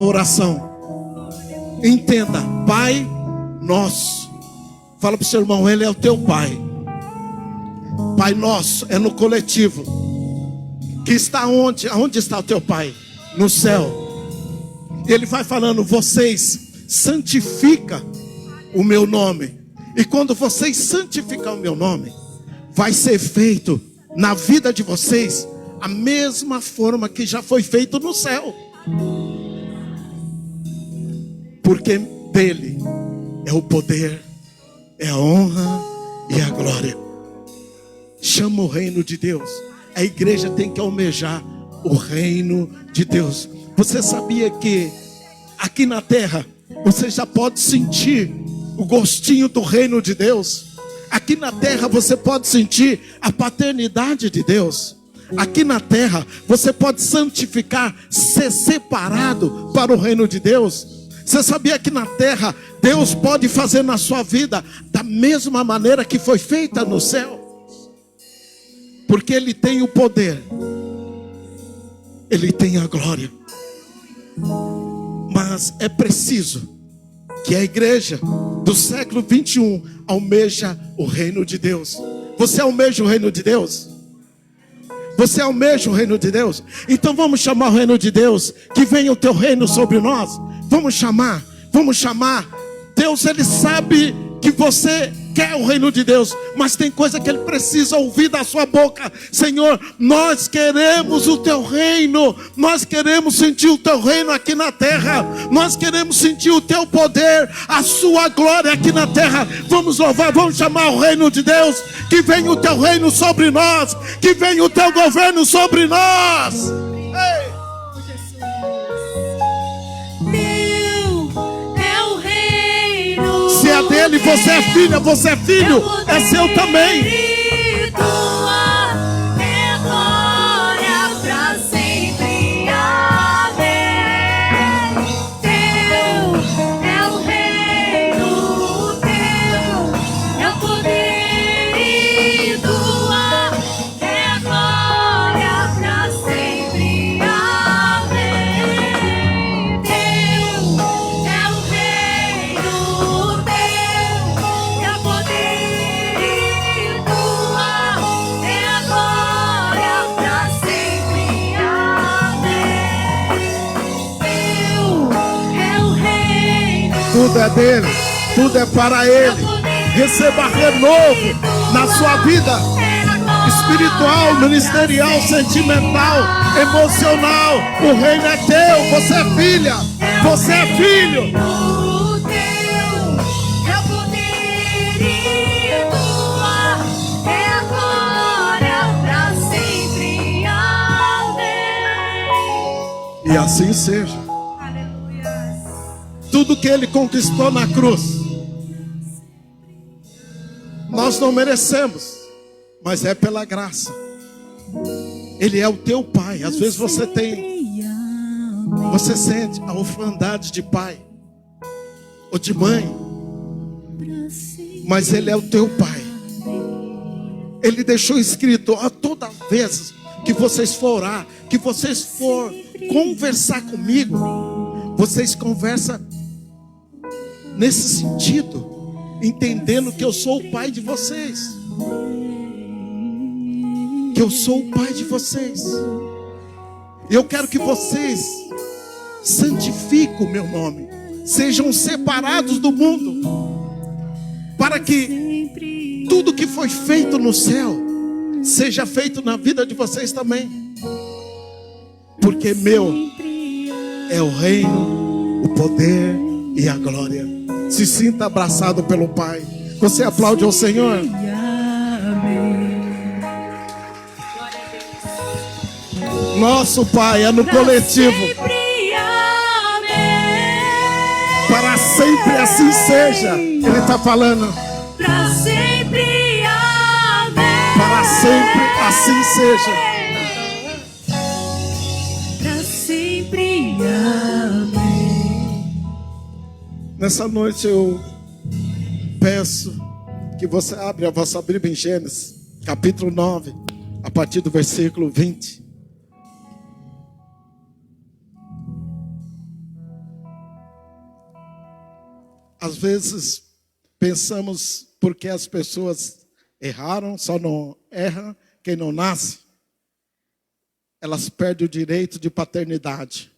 oração. Entenda, Pai Nosso. Fala para o seu irmão, Ele é o teu Pai. Pai Nosso é no coletivo. Que está onde? Aonde está o teu Pai? No céu. Ele vai falando, vocês santificam o meu nome. E quando vocês santificar o meu nome, vai ser feito na vida de vocês a mesma forma que já foi feito no céu. Porque dele é o poder, é a honra e a glória. Chama o reino de Deus. A igreja tem que almejar o reino de Deus. Você sabia que aqui na terra você já pode sentir o gostinho do reino de Deus? Aqui na terra você pode sentir a paternidade de Deus. Aqui na terra você pode santificar, ser separado para o reino de Deus. Você sabia que na terra Deus pode fazer na sua vida da mesma maneira que foi feita no céu? Porque Ele tem o poder, Ele tem a glória. Mas é preciso que a igreja do século 21 almeja o reino de Deus. Você almeja o reino de Deus? Você almeja o reino de Deus? Então vamos chamar o reino de Deus. Que venha o teu reino sobre nós. Vamos chamar. Deus, Ele sabe que você quer o reino de Deus, mas tem coisa que Ele precisa ouvir da sua boca. Senhor, nós queremos o teu reino. Nós queremos sentir o teu reino aqui na terra. Nós queremos sentir o teu poder, a sua glória aqui na terra. Vamos louvar, vamos chamar o reino de Deus. Que venha o teu reino sobre nós. Que venha o teu governo sobre nós. Ei. Se é dele, você é filha, você é filho, é seu também. Tudo é dele, tudo é para ele. Receba renovo na sua vida espiritual, ministerial, sentimental, emocional. O reino é teu, você é filha, você é filho. E assim seja. Tudo que Ele conquistou na cruz, nós não merecemos, mas é pela graça. Ele é o teu Pai. Às vezes você sente a orfandade de pai ou de mãe, mas Ele é o teu Pai. Ele deixou escrito, a toda vez que vocês for orar, que vocês for conversar comigo, vocês conversam nesse sentido, entendendo que eu sou o Pai de vocês. Que eu sou o Pai de vocês. Eu quero que vocês santifiquem o meu nome, sejam separados do mundo, para que tudo que foi feito no céu seja feito na vida de vocês também. Porque meu é o reino, o poder e a glória. Se sinta abraçado pelo Pai. Você aplaude ao Senhor? Nosso Pai é no coletivo. Para sempre assim seja. Ele está falando. Para sempre assim seja. Para sempre amém. Nessa noite eu peço que você abra a vossa Bíblia em Gênesis, capítulo 9, a partir do versículo 20. Às vezes pensamos porque as pessoas erraram, só não erra quem não nasce. Elas perdem o direito de paternidade.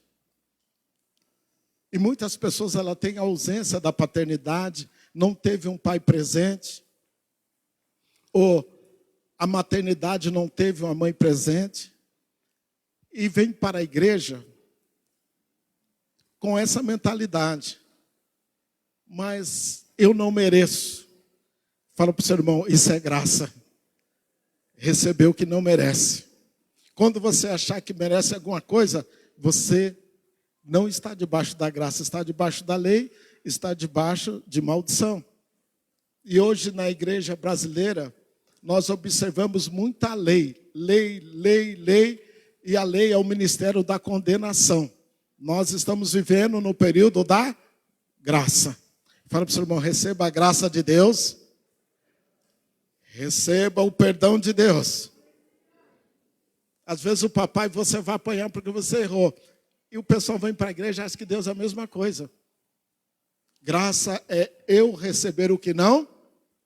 E muitas pessoas ela têm a ausência da paternidade, não teve um pai presente, ou a maternidade não teve uma mãe presente, e vem para a igreja com essa mentalidade. Mas eu não mereço. Fala para o seu irmão, isso é graça. Recebeu o que não merece. Quando você achar que merece alguma coisa, você não está debaixo da graça, está debaixo da lei, está debaixo de maldição. E hoje na igreja brasileira, nós observamos muita lei, e a lei é o ministério da condenação. Nós estamos vivendo no período da graça. Fala para o seu irmão, receba a graça de Deus, receba o perdão de Deus. Às vezes o papai você vai apanhar porque você errou. E o pessoal vem para a igreja e acha que Deus é a mesma coisa. Graça é eu receber o que não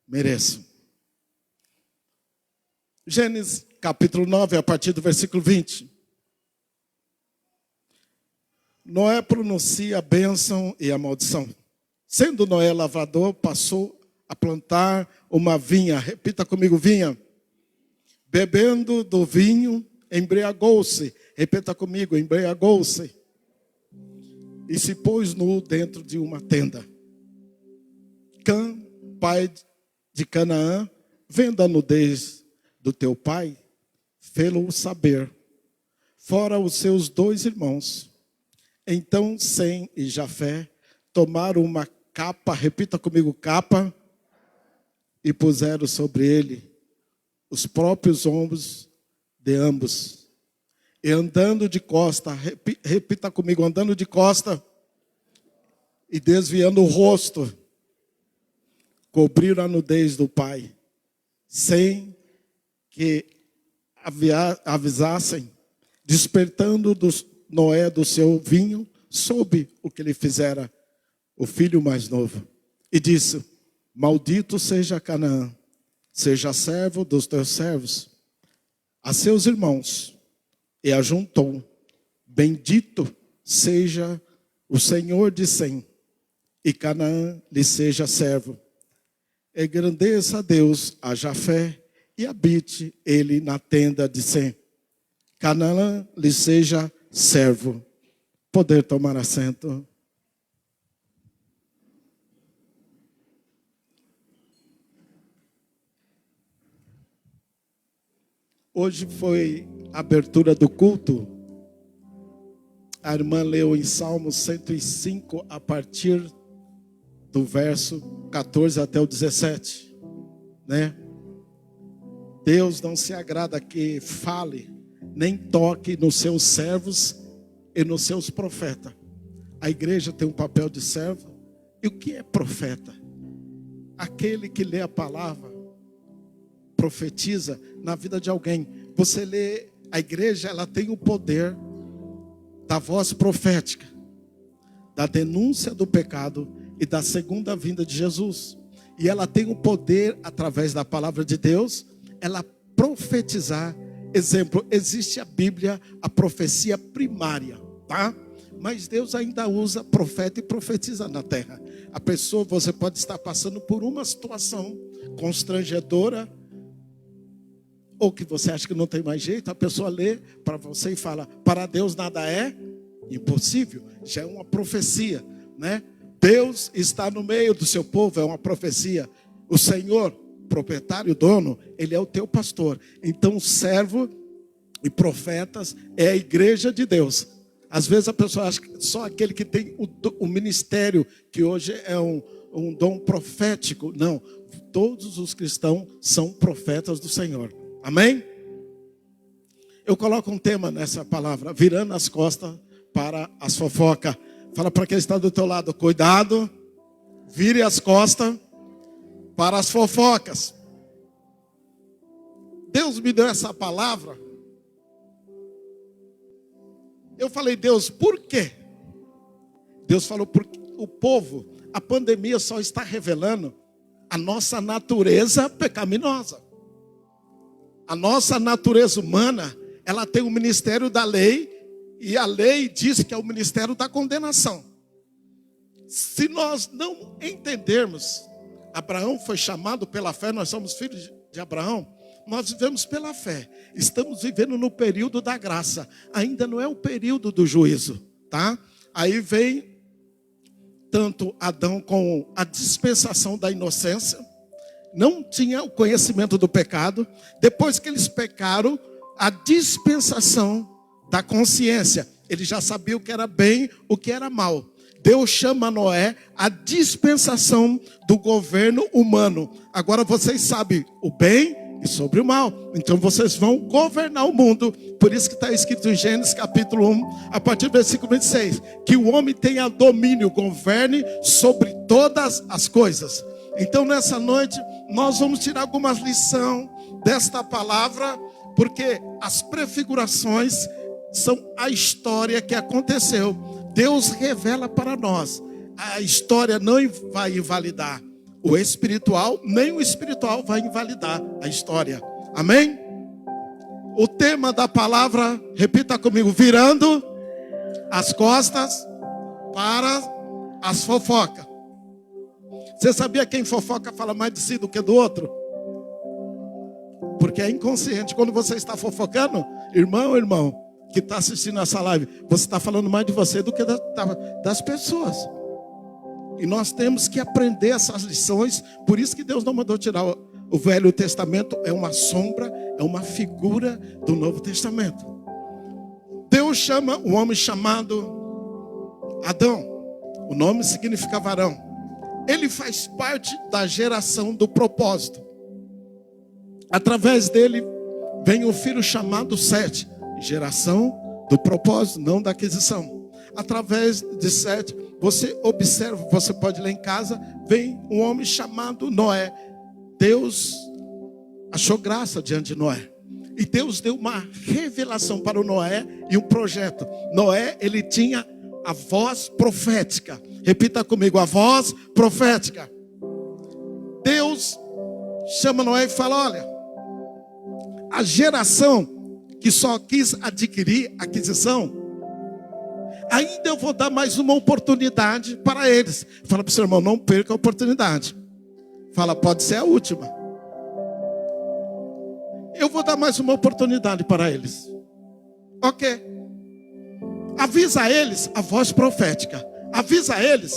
mereço. Gênesis capítulo 9, a partir do versículo 20. Noé pronuncia a bênção e a maldição. Sendo Noé lavrador, passou a plantar uma vinha. Repita comigo, vinha. Bebendo do vinho, embriagou-se. Repita comigo, embriagou-se. E se pôs nu dentro de uma tenda. Cã, pai de Canaã, vendo a nudez do teu pai, fê-lo saber, fora os seus 2 irmãos. Então Sem e Jafé tomaram uma capa, repita comigo, capa, e puseram sobre ele os próprios ombros de ambos. E andando de costa, repita comigo, andando de costa, e desviando o rosto, cobriram a nudez do pai, sem que avisassem, despertando Noé do seu vinho, soube o que lhe fizera o filho mais novo. E disse, maldito seja Canaã, seja servo dos teus servos, a seus irmãos. E ajuntou, bendito seja o Senhor de Sem, e Canaã lhe seja servo. Engrandeça a Deus a Jafé, e habite ele na tenda de Sem. Canaã lhe seja servo. Poder tomar assento. Hoje foi a abertura do culto. A irmã leu em Salmos 105, a partir do verso 14 até o 17, né? Deus não se agrada que fale, nem toque nos seus servos e nos seus profetas. A igreja tem um papel de servo. E o que é profeta? Aquele que lê a palavra, profetiza na vida de alguém. Você lê, a igreja ela tem o poder da voz profética, da denúncia do pecado e da segunda vinda de Jesus. E ela tem o poder, através da palavra de Deus, ela profetizar. Exemplo, existe a Bíblia, a profecia primária, tá? Mas Deus ainda usa profeta e profetiza na terra. A pessoa, você pode estar passando por uma situação constrangedora, ou que você acha que não tem mais jeito, a pessoa lê para você e fala, para Deus nada é impossível. Já é uma profecia, né? Deus está no meio do seu povo, é uma profecia. O Senhor, proprietário, dono, Ele é o teu pastor. Então, servo e profetas é a igreja de Deus. Às vezes a pessoa acha que só aquele que tem o ministério, que hoje é um dom profético. Não, todos os cristãos são profetas do Senhor. Amém? Eu coloco um tema nessa palavra, virando as costas para as fofocas. Fala para quem está do teu lado, cuidado, vire as costas para as fofocas. Deus me deu essa palavra. Eu falei, Deus, por quê? Deus falou, porque o povo, a pandemia só está revelando a nossa natureza pecaminosa. A nossa natureza humana, ela tem o ministério da lei, e a lei diz que é o ministério da condenação. Se nós não entendermos, Abraão foi chamado pela fé, nós somos filhos de Abraão, nós vivemos pela fé. Estamos vivendo no período da graça. Ainda não é o período do juízo, tá? Aí vem tanto Adão com a dispensação da inocência, não tinha o conhecimento do pecado. Depois que eles pecaram, a dispensação da consciência. Ele já sabia o que era bem, o que era mal. Deus chama Noé a dispensação do governo humano. Agora vocês sabem o bem e sobre o mal. Então vocês vão governar o mundo. Por isso que está escrito em Gênesis capítulo 1, a partir do versículo 26. Que o homem tenha domínio, governe sobre todas as coisas. Então nessa noite nós vamos tirar algumas lições desta palavra. Porque as prefigurações são a história que aconteceu. Deus revela para nós. A história não vai invalidar o espiritual, nem o espiritual vai invalidar a história. Amém? O tema da palavra, repita comigo, virando as costas para as fofocas. Você sabia que quem fofoca fala mais de si do que do outro? Porque é inconsciente. Quando você está fofocando, irmão, que está assistindo essa live, você está falando mais de você do que das pessoas. E nós temos que aprender essas lições. Por isso que Deus não mandou tirar o Velho Testamento. É uma sombra, é uma figura do Novo Testamento. Deus chama um homem chamado Adão. O nome significa varão. Ele faz parte da geração do propósito. Através dele vem um filho chamado Sete. Geração do propósito, não da aquisição. Através de Sete, você observa, você pode ler em casa, vem um homem chamado Noé. Deus achou graça diante de Noé. E Deus deu uma revelação para o Noé e um projeto. Noé, ele tinha a voz profética. Repita comigo, a voz profética. Deus chama Noé e fala, olha, a geração que só quis adquirir aquisição, ainda eu vou dar mais uma oportunidade para eles. Fala para o seu irmão, não perca a oportunidade. Fala, pode ser a última. Eu vou dar mais uma oportunidade para eles. Ok. Avisa a eles a voz profética. Avisa a eles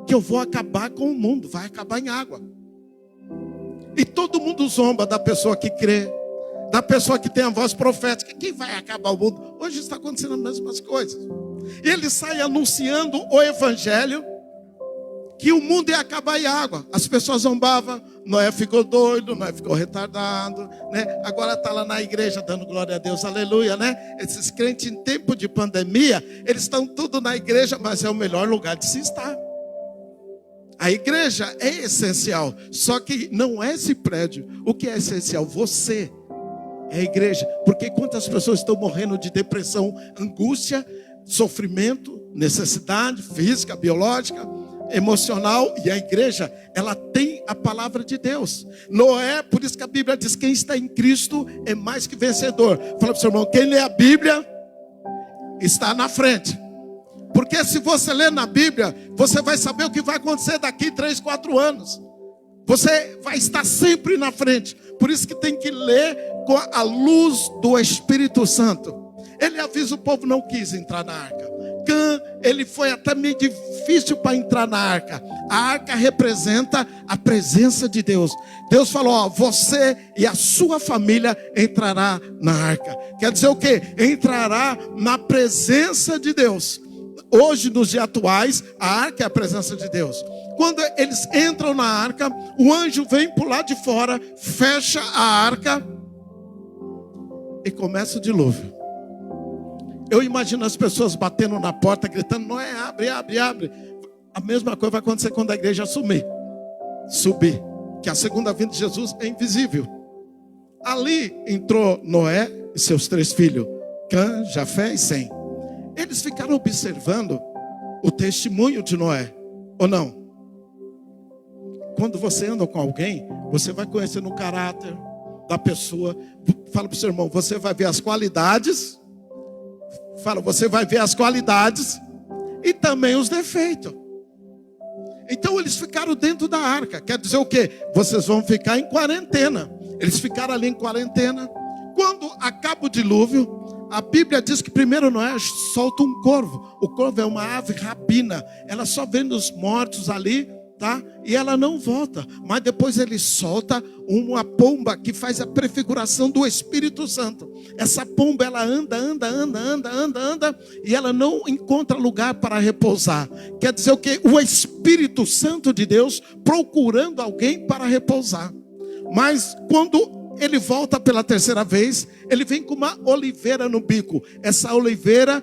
que eu vou acabar com o mundo. Vai acabar em água. E todo mundo zomba da pessoa que crê, da pessoa que tem a voz profética. Quem vai acabar o mundo? Hoje está acontecendo as mesmas coisas. E ele sai anunciando o evangelho, que o mundo ia acabar em água. As pessoas zombavam, Noé ficou doido, Noé ficou retardado, né? Agora está lá na igreja dando glória a Deus, aleluia, né? Esses crentes em tempo de pandemia, eles estão tudo na igreja, mas é o melhor lugar de se estar. A igreja é essencial, só que não é esse prédio. O que é essencial? Você é a igreja. Porque quantas pessoas estão morrendo de depressão, angústia, sofrimento, necessidade física, biológica, emocional. E a igreja, ela tem a palavra de Deus. Noé, por isso que a Bíblia diz, quem está em Cristo é mais que vencedor. Fala para o seu irmão, quem lê a Bíblia está na frente. Porque se você ler na Bíblia, você vai saber o que vai acontecer daqui 3, 4 anos. Você vai estar sempre na frente. Por isso que tem que ler com a luz do Espírito Santo. Ele avisa, o povo não quis entrar na arca. Cã, ele foi até meio difícil para entrar na arca. A arca representa a presença de Deus. Deus falou, ó, você e a sua família entrará na arca. Quer dizer o quê? Entrará na presença de Deus. Hoje, nos dias atuais, a arca é a presença de Deus. Quando eles entram na arca, o anjo vem por lá de fora, fecha a arca e começa o dilúvio. Eu imagino as pessoas batendo na porta, gritando, Noé, abre, abre, abre. A mesma coisa vai acontecer quando a igreja subir. Que a segunda vinda de Jesus é invisível. Ali entrou Noé e seus 3 filhos, Cã, Jafé e Sem. Eles ficaram observando o testemunho de Noé, ou não? Quando você anda com alguém, você vai conhecendo o caráter da pessoa. Fala para o seu irmão, você vai ver as qualidades. Fala, você vai ver as qualidades e também os defeitos. Então eles ficaram dentro da arca. Quer dizer o quê? Vocês vão ficar em quarentena. Eles ficaram ali em quarentena. Quando acaba o dilúvio, a Bíblia diz que primeiro Noé solta um corvo. O corvo é uma ave rapina. Ela só vê os mortos ali, tá? E ela não volta. Mas depois ele solta uma pomba que faz a prefiguração do Espírito Santo. Essa pomba, ela anda, e ela não encontra lugar para repousar. Quer dizer o quê? O Espírito Santo de Deus procurando alguém para repousar. Mas quando ele volta pela terceira vez, ele vem com uma oliveira no bico. Essa oliveira,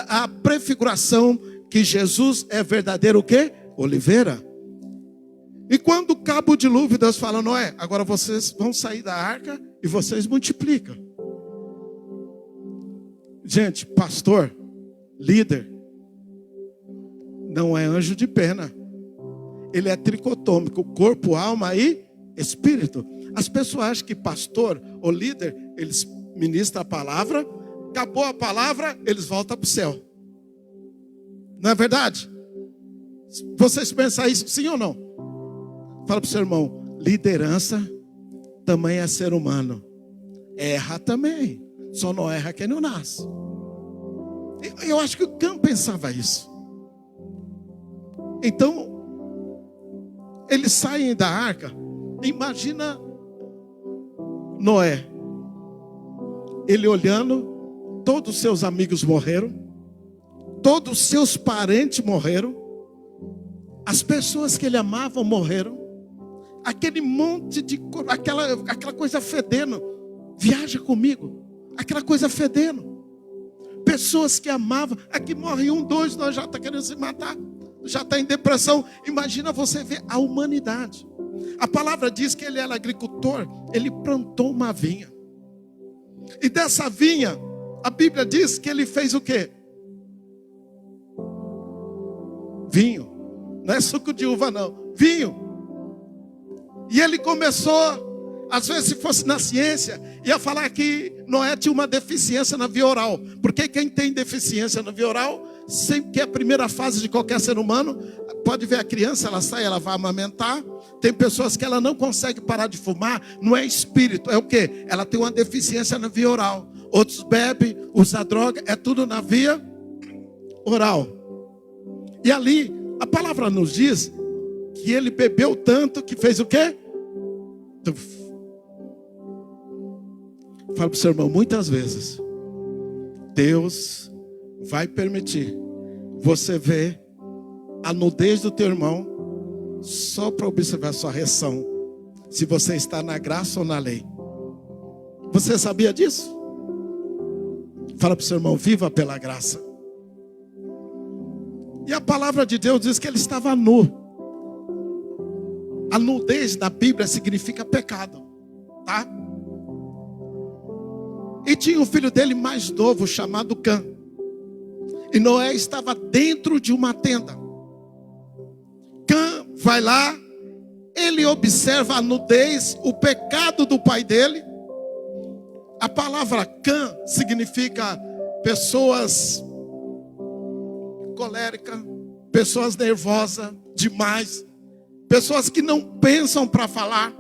a prefiguração que Jesus é verdadeiro o quê? Oliveira. E quando acaba o dilúvio, Deus fala, Noé, agora vocês vão sair da arca e vocês multiplicam. Gente, pastor, líder, não é anjo de pena. Ele é tricotômico, corpo, alma e espírito. As pessoas acham que pastor ou líder, eles ministram a palavra, acabou a palavra, eles voltam para o céu. Não é verdade? Vocês pensam isso, sim ou não? Fala para o seu irmão, liderança também é ser humano. Erra também. Só não erra quem não nasce. Eu acho que o Cã pensava isso. Então, eles saem da arca. Imagina Noé. Ele olhando, todos os seus amigos morreram. Todos os seus parentes morreram. As pessoas que ele amava morreram. Aquele monte de... Aquela coisa fedendo. Viaja comigo. Aquela coisa fedendo. Pessoas que amavam. Aqui morre 1, 2, nós já está querendo se matar. Já está em depressão. Imagina você ver a humanidade. A palavra diz que ele era agricultor. Ele plantou uma vinha. E dessa vinha, a Bíblia diz que ele fez o quê? Vinho. Não é suco de uva não. Vinho. E ele começou, às vezes se fosse na ciência, ia falar que Noé tinha uma deficiência na via oral. Porque quem tem deficiência na via oral, sempre que é a primeira fase de qualquer ser humano, pode ver a criança, ela sai, ela vai amamentar. Tem pessoas que ela não consegue parar de fumar, não é espírito, é o quê? Ela tem uma deficiência na via oral. Outros bebem, usam droga, é tudo na via oral. E ali, a palavra nos diz que ele bebeu tanto que fez o quê? Fala para o seu irmão, muitas vezes Deus vai permitir você ver a nudez do teu irmão só para observar a sua reação, se você está na graça ou na lei. Você sabia disso? Fala para o seu irmão, viva pela graça. E a palavra de Deus diz que ele estava nu. A nudez da Bíblia significa pecado, tá? E tinha um filho dele mais novo chamado Cã. E Noé estava dentro de uma tenda. Cã vai lá, ele observa a nudez, o pecado do pai dele. A palavra Cã significa pessoas coléricas, pessoas nervosas demais, pessoas que não pensam para falar.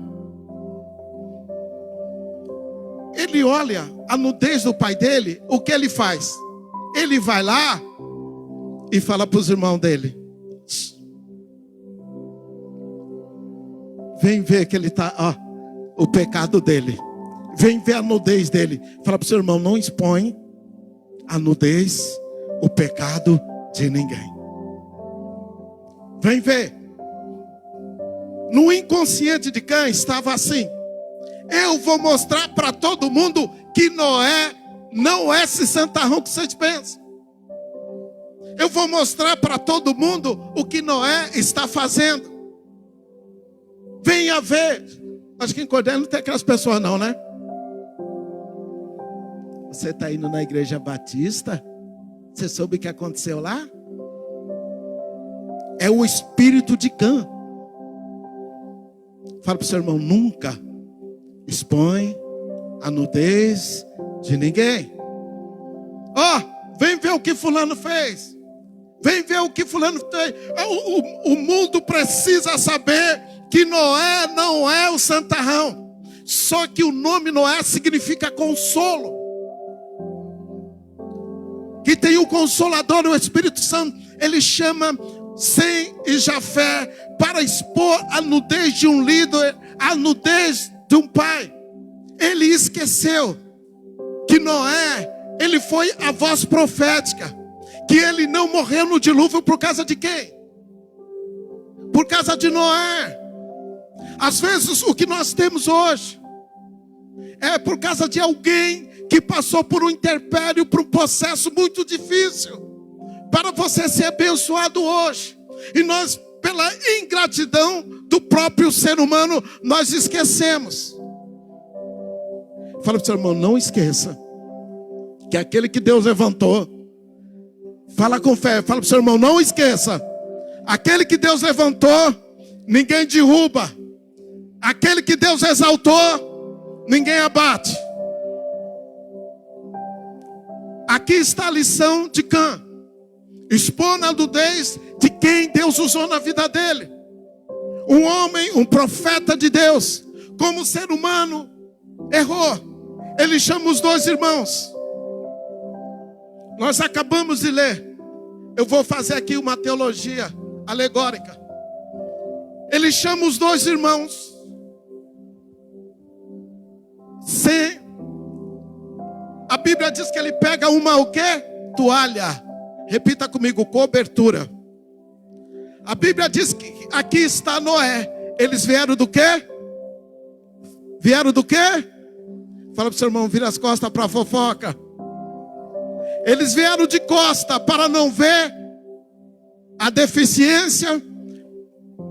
Ele olha a nudez do pai dele, o que ele faz? Ele vai lá e fala para os irmãos dele: vem ver que ele está, ó, o pecado dele. Vem ver a nudez dele. Fala para o seu irmão, não expõe a nudez, o pecado de ninguém. Vem ver. No inconsciente de Cã estava assim: eu vou mostrar para todo mundo que Noé não é esse santarrão que vocês pensam. Eu vou mostrar para todo mundo o que Noé está fazendo. Venha ver. Acho que em Cordeiro não tem aquelas pessoas não, né? Você está indo na igreja batista? Você soube o que aconteceu lá? é o espírito de Cã. Fala para o seu irmão, nunca expõe a nudez de ninguém. Vem ver o que fulano fez. Vem ver o que fulano fez. O mundo precisa saber que Noé não é o santarrão. Só que o nome Noé significa consolo. Que tem o Consolador, o Espírito Santo. Ele chama Sem e Jafé para expor a nudez de um líder, a nudez de um pai. Ele esqueceu que Noé, ele foi a voz profética. Que ele não morreu no dilúvio por causa de quem? Por causa de Noé. Às vezes o que nós temos hoje é por causa de alguém que passou por um interpério, por um processo muito difícil, para você ser abençoado hoje. E nós, pela ingratidão do próprio ser humano, nós esquecemos. Fala para o seu irmão, não esqueça que aquele que Deus levantou, fala com fé, fala para o seu irmão, não esqueça, aquele que Deus levantou, ninguém derruba. Aquele que Deus exaltou, ninguém abate. Aqui está a lição de Cã. Expor a nudez de quem Deus usou na vida dele. Um homem, um profeta de Deus, como ser humano, errou. Ele chama os dois irmãos. Nós acabamos de ler. Eu vou fazer aqui uma teologia alegórica. Ele chama os dois irmãos. A Bíblia diz que ele pega uma o quê? Toalha. Repita comigo, cobertura. A Bíblia diz que aqui está Noé. Eles vieram do quê? Vieram do quê? Fala para o seu irmão, vira as costas para a fofoca. Eles vieram de costa para não ver a deficiência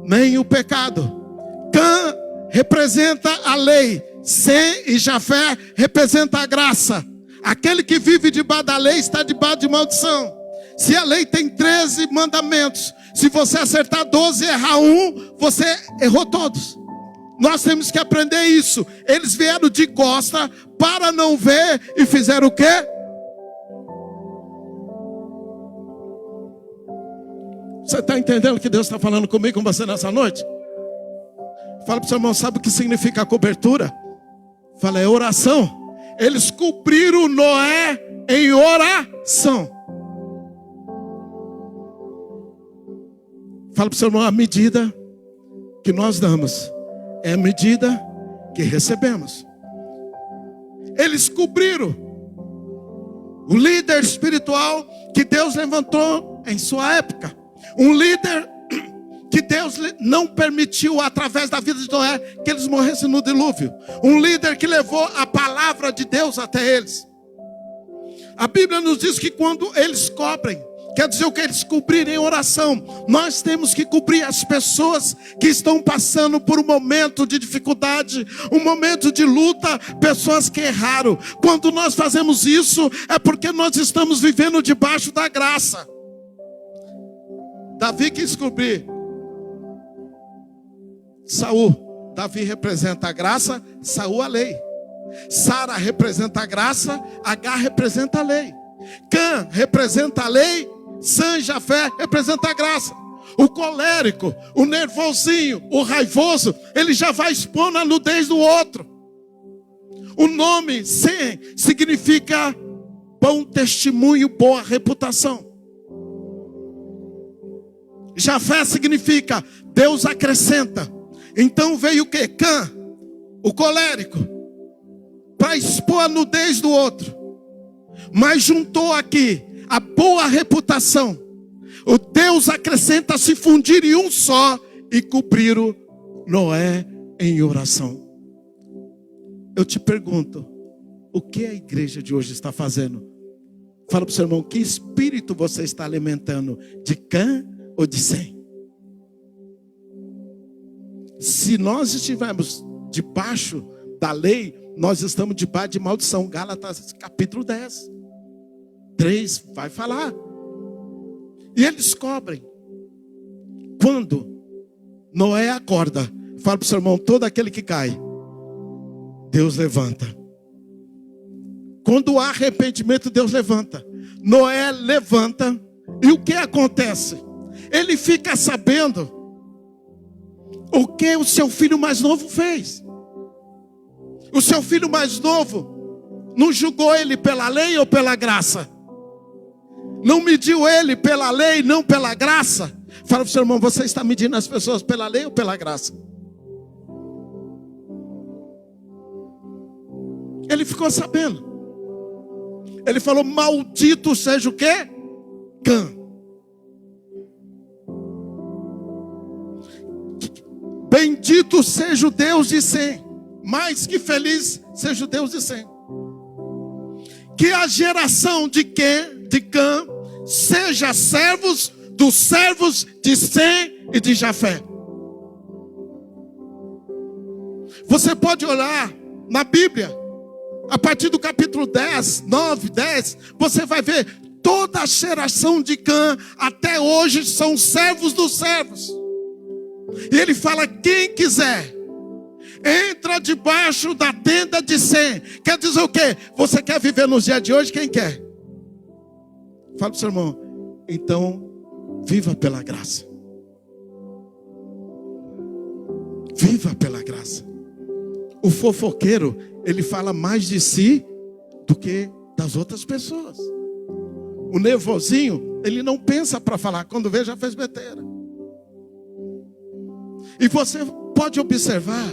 nem o pecado. Cã representa a lei. Sem e Jafé representa a graça. Aquele que vive debaixo da lei está debaixo de maldição. Se a lei tem 13 mandamentos, se você acertar 12 e errar um, você errou todos. Nós temos que aprender isso. Eles vieram de costa para não ver e fizeram o quê? Você está entendendo o que Deus está falando comigo, com você nessa noite? Fala para o seu irmão, sabe o que significa cobertura? Fala, é oração. Eles cobriram Noé em oração. Fala para o seu irmão, a medida que nós damos é a medida que recebemos. Eles cobriram o líder espiritual que Deus levantou em sua época. Um líder que Deus não permitiu, através da vida de Noé, que eles morressem no dilúvio. Um líder que levou a palavra de Deus até eles. A Bíblia nos diz que quando eles cobrem, quer dizer o que? Eles cobrirem oração. Nós temos que cobrir as pessoas que estão passando por um momento de dificuldade, um momento de luta, pessoas que erraram. Quando nós fazemos isso, é porque nós estamos vivendo debaixo da graça. Davi quis cobrir Saul. Davi representa a graça, Saul a lei. Sara representa a graça, Agar representa a lei. Cã representa a lei, Sem e Jafé representa a graça. O colérico, o nervosinho, o raivoso, ele já vai expor a nudez do outro. O nome Sem significa bom testemunho, boa reputação. Jafé significa Deus acrescenta. Então veio o que? Cã, o colérico, para expor a nudez do outro. Mas juntou aqui a boa reputação. O Deus acrescenta se fundir em um só e cobriram Noé em oração. Eu te pergunto, o que a igreja de hoje está fazendo? Fala para o seu irmão, que espírito você está alimentando? De Cã ou de Sem? Se nós estivermos debaixo da lei, nós estamos debaixo de maldição. Gálatas capítulo 10. 3 vai falar. E eles cobrem. quando Noé acorda, fala para o seu irmão, todo aquele que cai, Deus levanta. Quando há arrependimento, Deus levanta. Noé levanta, e o que acontece? Ele fica sabendo o que o seu filho mais novo fez. O seu filho mais novo não julgou ele pela lei ou pela graça? Não mediu ele pela lei, não pela graça? Fala para o seu irmão, você está medindo as pessoas pela lei ou pela graça? Ele ficou sabendo. Ele falou, maldito seja o quê? Cã. Bendito seja o Deus de Sem. Mais que feliz seja o Deus de Sem. Que a geração de Cã seja servos dos servos de Sem e de Jafé. Você pode olhar na Bíblia, a partir do capítulo 10, 9, 10, você vai ver toda a geração de Cã até hoje são servos dos servos. E ele fala, quem quiser, entra debaixo da tenda de Sem. Quer dizer o quê? Você quer viver nos dias de hoje? Quem quer? Fala para o seu irmão, então viva pela graça. Viva pela graça. O fofoqueiro, ele fala mais de si do que das outras pessoas. O nervosinho, ele não pensa para falar, quando vê já fez besteira. E você pode observar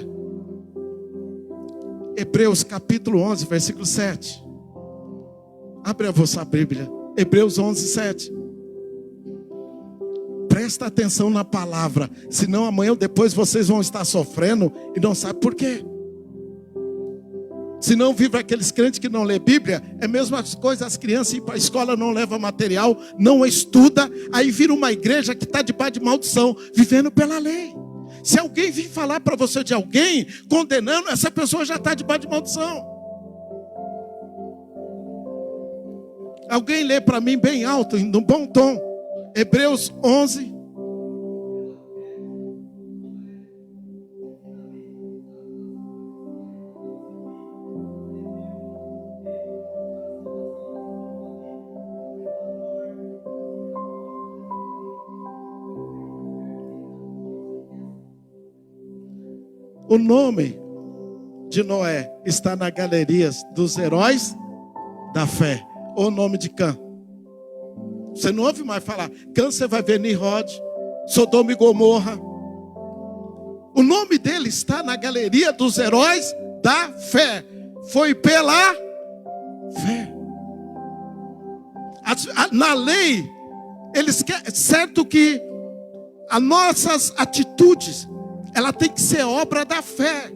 Hebreus capítulo 11, versículo 7. Abre a vossa Bíblia. Hebreus 11, 7. Presta atenção na palavra. Senão amanhã ou depois vocês vão estar sofrendo e não sabem por quê. Se não vive aqueles crentes que não lê Bíblia, é a mesma coisa, as crianças ir para a escola, não leva material, não estuda, aí vira uma igreja que está debaixo de maldição, vivendo pela lei. Se alguém vir falar para você de alguém, condenando, essa pessoa já está debaixo de maldição. Alguém lê para mim bem alto, num bom tom, Hebreus 11. O nome de Noé está na galeria dos heróis da fé. O nome de Cã. Você não ouve mais falar. Cã, você vai ver Nimrod, Sodoma e Gomorra. O nome dele está na galeria dos heróis da fé. Foi pela fé. Na lei, eles querem, certo que as nossas atitudes, ela tem que ser obra da fé.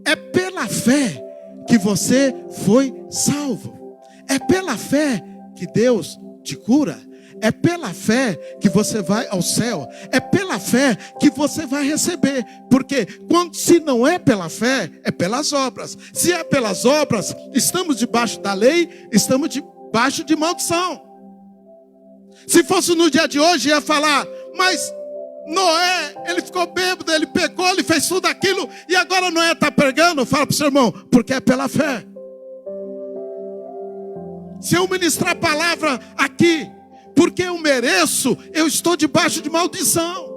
É pela fé que você foi salvo. É pela fé que Deus te cura. É pela fé que você vai ao céu. É pela fé que você vai receber. Porque se não é pela fé, é pelas obras. Se é pelas obras, estamos debaixo da lei, estamos debaixo de maldição. Se fosse no dia de hoje, ia falar, mas Noé, ele ficou bêbado, ele pecou, ele fez tudo aquilo, e agora Noé está pregando. Fala para o seu irmão, porque é pela fé. Se eu ministrar a palavra aqui, porque eu mereço, eu estou debaixo de maldição.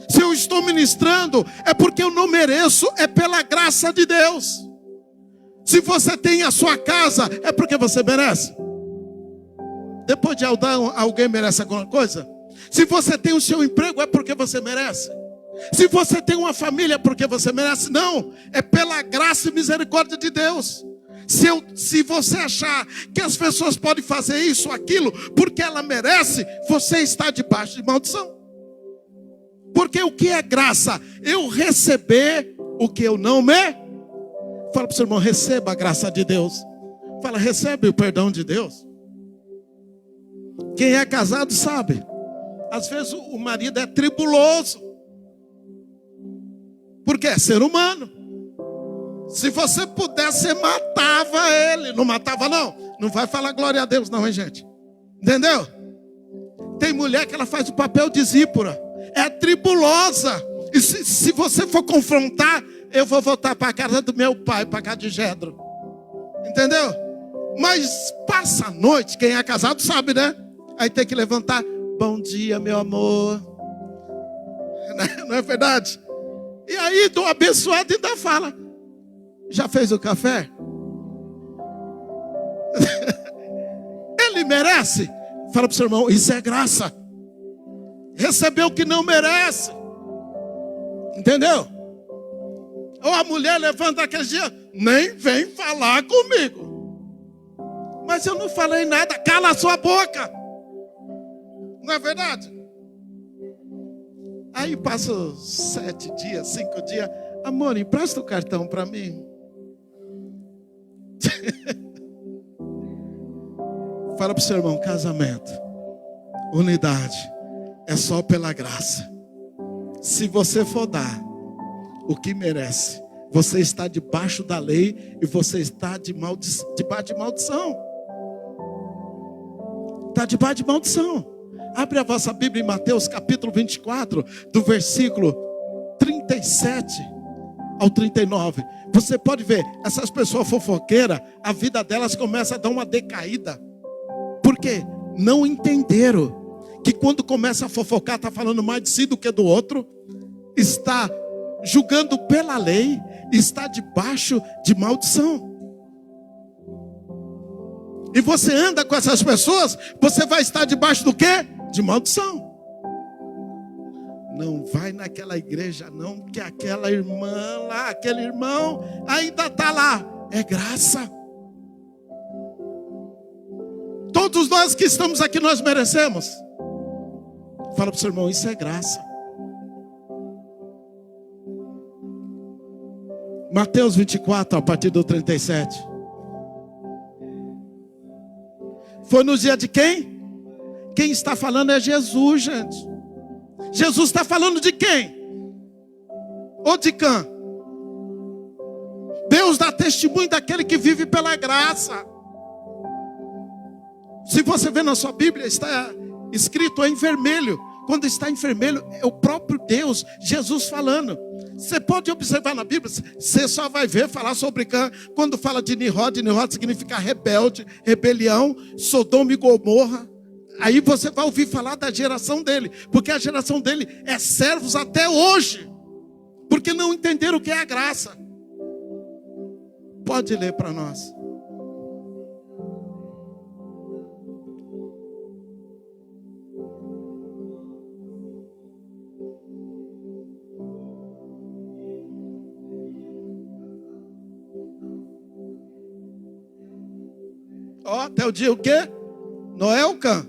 Se eu estou ministrando, é porque eu não mereço, é pela graça de Deus. Se você tem a sua casa, é porque você merece. Depois de alguém merece alguma coisa? Se você tem o seu emprego, é porque você merece. Se você tem uma família, é porque você merece. Não, é pela graça e misericórdia de Deus. Se você achar que as pessoas podem fazer isso ou aquilo, porque ela merece, você está debaixo de maldição. Porque o que é graça? Eu receber o que eu não me... Fala para o seu irmão, receba a graça de Deus. Fala, recebe o perdão de Deus. Quem é casado sabe. Às vezes o marido é tribuloso. Porque é ser humano. Se você pudesse, você matava ele. Não matava não. Não vai falar glória a Deus não, hein, gente? Entendeu? Tem mulher que ela faz o papel de Zípora. É tribulosa. E se você for confrontar, eu vou voltar para a casa do meu pai, para a casa de Jedro. Entendeu? Mas passa a noite, quem é casado sabe, né? Aí tem que levantar. Bom dia, meu amor. Não é verdade? E aí do abençoado ainda fala: já fez o café? Ele merece. Fala para o seu irmão: isso é graça. Recebeu o que não merece. Entendeu? Ou a mulher levanta aquele dia: nem vem falar comigo. Mas eu não falei nada. Cala a sua boca. Não é verdade? Aí passa 7 dias, 5 dias. Amor, empresta o cartão para mim. Fala para o seu irmão: casamento, unidade, é só pela graça. Se você for dar o que merece, você está debaixo da lei e você está debaixo de maldição. Está debaixo de maldição. Abre a vossa Bíblia em Mateus capítulo 24, do versículo 37 ao 39. Você pode ver, essas pessoas fofoqueiras, a vida delas começa a dar uma decaída. Por quê? Não entenderam que quando começa a fofocar, está falando mais de si do que do outro, está julgando pela lei, está debaixo de maldição. E você anda com essas pessoas, você vai estar debaixo do quê? De maldição. Não vai naquela igreja não, que aquela irmã lá, aquele irmão ainda está lá. É graça. Todos nós que estamos aqui, nós merecemos. Fala para o seu irmão: isso é graça. Mateus 24, a partir do 37. Foi no dia de quem? Quem está falando é Jesus, gente. Jesus está falando de quem? Ou de Cã? Deus dá testemunho daquele que vive pela graça. Se você vê na sua Bíblia, está escrito em vermelho. Quando está em vermelho, é o próprio Deus, Jesus falando. Você pode observar na Bíblia, você só vai ver falar sobre Cã. Quando fala de Nimrod, Nimrod significa rebelde, rebelião, Sodoma e Gomorra. Aí você vai ouvir falar da geração dele, porque a geração dele é servos até hoje, porque não entenderam o que é a graça. Pode ler para nós. Ó, até o dia o quê? Noé ou Cã?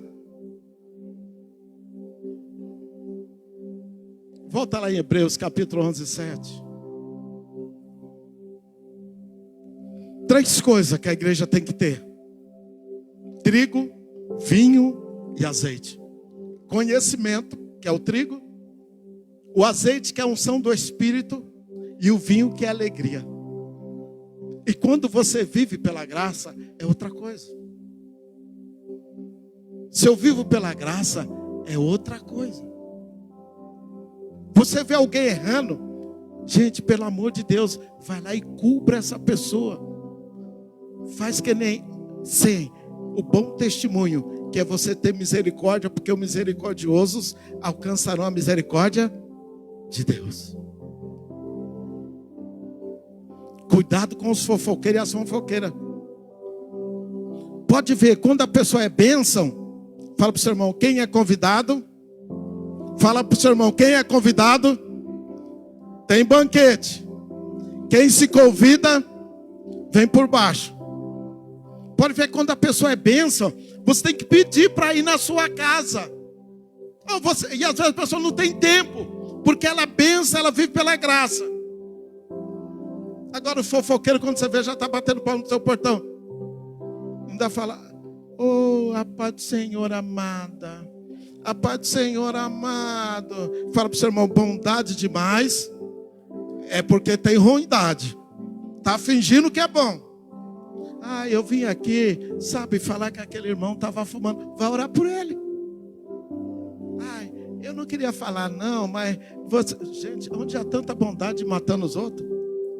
Volta lá em Hebreus capítulo 11, 7. 3 coisas que a igreja tem que ter: trigo, vinho e azeite. Conhecimento, que é o trigo. O azeite, que é a unção do Espírito. E o vinho, que é a alegria. E quando você vive pela graça, é outra coisa. Se eu vivo pela graça, é outra coisa. Você vê alguém errando, gente, pelo amor de Deus, vai lá e cubra essa pessoa. Faz que nem sem o bom testemunho, que é você ter misericórdia, porque os misericordiosos alcançarão a misericórdia de Deus. Cuidado com os fofoqueiros e as fofoqueiras. Pode ver, quando a pessoa é bênção, fala para o seu irmão: quem é convidado? Fala para o seu irmão: quem é convidado? Tem banquete. Quem se convida, vem por baixo. Pode ver, quando a pessoa é bênção, você tem que pedir para ir na sua casa. E às vezes a pessoa não tem tempo, porque ela é bênção, ela vive pela graça. Agora o fofoqueiro, quando você vê, já está batendo pau no seu portão. Ainda fala: oh, a paz do Senhor amada. A paz do Senhor amado. Fala para o seu irmão: bondade demais é porque tem ruindade. Está fingindo que é bom. Ah, eu vim aqui, sabe, falar que aquele irmão estava fumando. Vai orar por ele. Eu não queria falar não, mas gente, onde há tanta bondade matando os outros?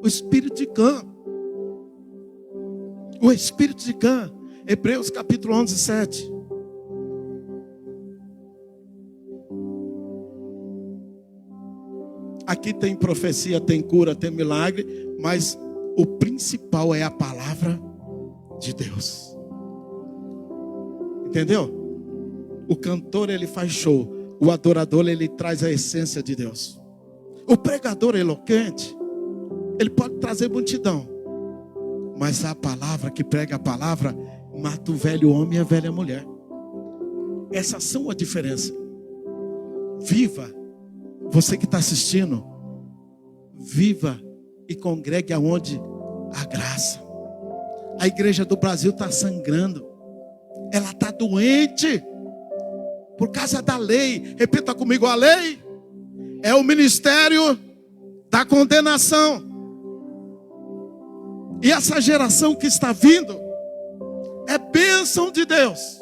O espírito de Cã. O espírito de Cã. Hebreus capítulo 11, 7. Aqui tem profecia, tem cura, tem milagre, mas o principal é a palavra de Deus. Entendeu? O cantor, ele faz show. O adorador, ele traz a essência de Deus. O pregador eloquente, ele pode trazer multidão, mas a palavra que prega a palavra mata o velho homem e a velha mulher. Essas são a diferença. Viva, você que está assistindo, viva e congregue aonde há graça. A igreja do Brasil está sangrando. Ela está doente por causa da lei. Repita comigo: a lei é o ministério da condenação. E essa geração que está vindo é bênção de Deus.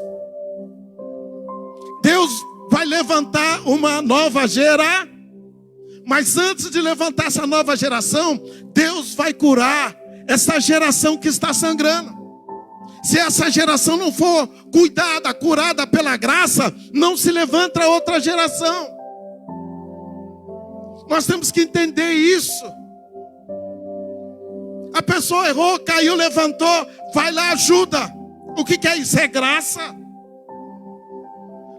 Deus vai levantar uma nova geração. Mas antes de levantar essa nova geração, Deus vai curar essa geração que está sangrando. Se essa geração não for cuidada, curada pela graça, não se levanta outra geração. Nós temos que entender isso. A pessoa errou, caiu, levantou, vai lá, ajuda. O que é isso? É graça?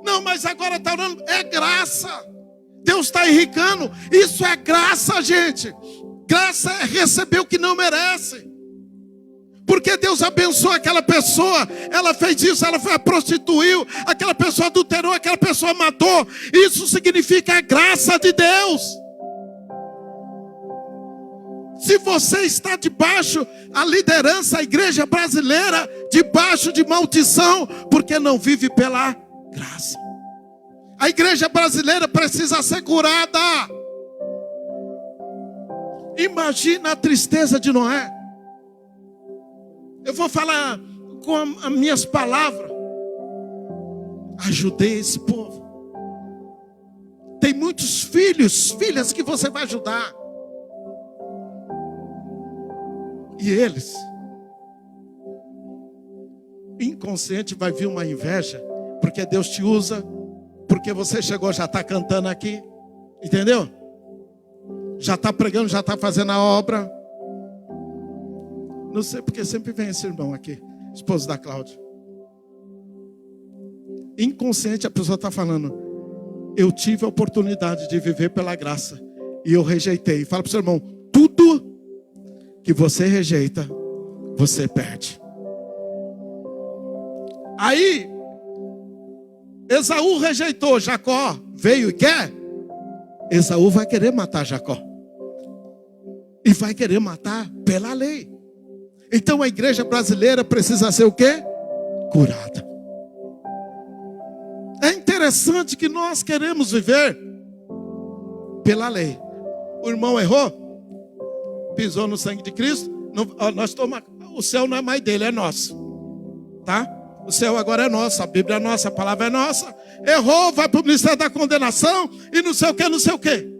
Não, mas agora está orando. É graça. Deus está enricando. Isso é graça, gente. Graça é receber o que não merece. Porque Deus abençoou aquela pessoa. Ela fez isso, ela prostituiu. Aquela pessoa adulterou, aquela pessoa matou. Isso significa a graça de Deus. Se você está debaixo, a liderança, a igreja brasileira, debaixo de maldição, porque não vive pela graça. A igreja brasileira precisa ser curada. Imagina a tristeza de Noé. Eu vou falar com as minhas palavras. Ajudei esse povo. Tem muitos filhos, filhas que você vai ajudar. E eles, inconsciente, vai vir uma inveja, porque Deus te usa, porque você chegou, já está cantando aqui, entendeu? Já está pregando, já está fazendo a obra. Não sei porque sempre vem esse irmão aqui, esposo da Cláudia. Inconsciente a pessoa está falando: eu tive a oportunidade de viver pela graça e eu rejeitei. Fala para o seu irmão: tudo que você rejeita, você perde. Aí Esaú rejeitou, Jacó veio e quer. Esaú vai querer matar Jacó. E vai querer matar pela lei. Então a igreja brasileira precisa ser o quê? Curada. É interessante que nós queremos viver pela lei. O irmão errou, pisou no sangue de Cristo. O céu não é mais dele, é nosso. Tá? O céu agora é nosso, a Bíblia é nossa, a palavra é nossa. Errou, vai para o ministério da condenação e não sei o que, não sei o que.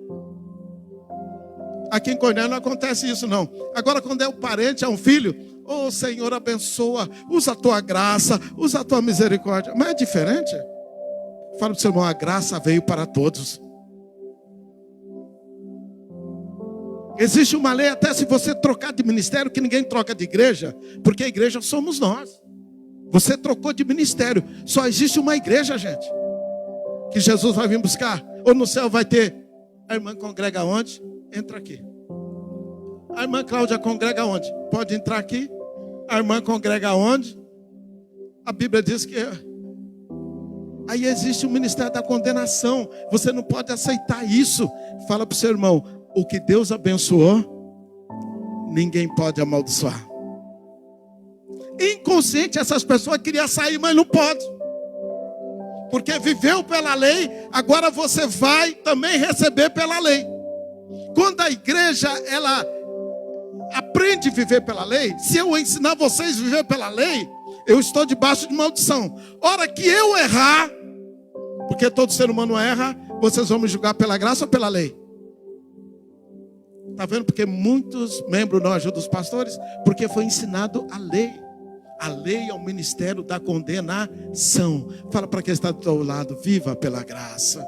Aqui em Goiânia não acontece isso não. Agora quando é um parente, é um filho, ô Senhor, abençoa, usa a tua graça, usa a tua misericórdia. Mas é diferente. Fala para o seu irmão: a graça veio para todos. Existe uma lei, até se você trocar de ministério, que ninguém troca de igreja, porque a igreja somos nós. Você trocou de ministério. Só existe uma igreja, gente, que Jesus vai vir buscar. Ou no céu vai ter. A irmã congrega onde? Entra aqui. A irmã Cláudia congrega onde? Pode entrar aqui. A irmã congrega onde? A Bíblia diz que aí existe o ministério da condenação. Você não pode aceitar isso. Fala para o seu irmão: o que Deus abençoou, ninguém pode amaldiçoar. Inconsciente, essas pessoas queriam sair, mas não pode. Porque viveu pela lei, agora você vai também receber pela lei. Quando a igreja, ela aprende a viver pela lei, se eu ensinar vocês a viver pela lei, eu estou debaixo de maldição. Hora que eu errar, porque todo ser humano erra, Vocês vão me julgar pela graça ou pela lei? Está vendo? Porque muitos membros não ajudam os pastores, porque foi ensinado a lei. A lei é o ministério da condenação. Fala para quem está do seu lado, viva pela graça.